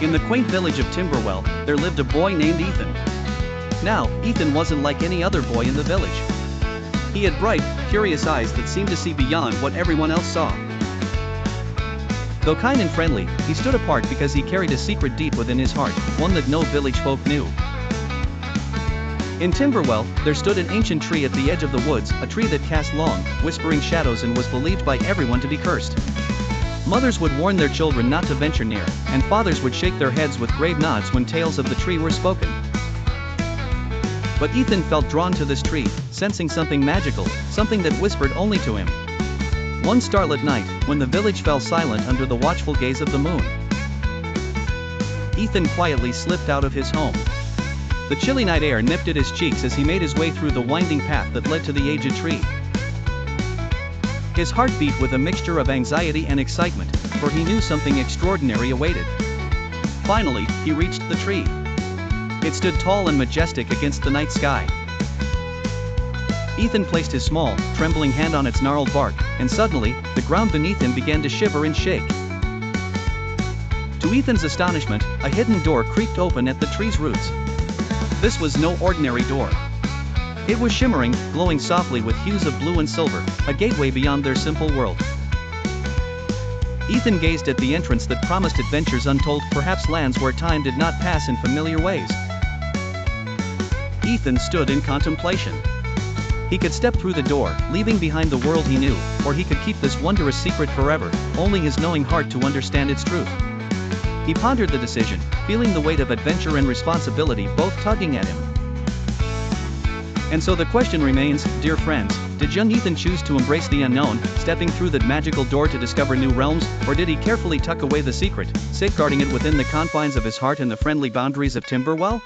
In the quaint village of Timberwell, there lived a boy named Ethan. Now, Ethan wasn't like any other boy in the village. He had bright, curious eyes that seemed to see beyond what everyone else saw. Though kind and friendly, he stood apart because he carried a secret deep within his heart, one that no village folk knew. In Timberwell, there stood an ancient tree at the edge of the woods, a tree that cast long, whispering shadows and was believed by everyone to be cursed. Mothers would warn their children not to venture near, and fathers would shake their heads with grave nods when tales of the tree were spoken. But Ethan felt drawn to this tree, sensing something magical, something that whispered only to him. One starlit night, when the village fell silent under the watchful gaze of the moon, Ethan quietly slipped out of his home. The chilly night air nipped at his cheeks as he made his way through the winding path that led to the aged tree. His heart beat with a mixture of anxiety and excitement, for he knew something extraordinary awaited. Finally, he reached the tree. It stood tall and majestic against the night sky. Ethan placed his small, trembling hand on its gnarled bark, and suddenly, the ground beneath him began to shiver and shake. To Ethan's astonishment, a hidden door creaked open at the tree's roots. This was no ordinary door. It was shimmering, glowing softly with hues of blue and silver, a gateway beyond their simple world. Ethan gazed at the entrance that promised adventures untold, perhaps lands where time did not pass in familiar ways. Ethan stood in contemplation. He could step through the door, leaving behind the world he knew, or he could keep this wondrous secret forever, only his knowing heart to understand its truth. He pondered the decision, feeling the weight of adventure and responsibility both tugging at him. And so the question remains, dear friends, did young Ethan choose to embrace the unknown, stepping through that magical door to discover new realms, or did he carefully tuck away the secret, safeguarding it within the confines of his heart and the friendly boundaries of Timberwell?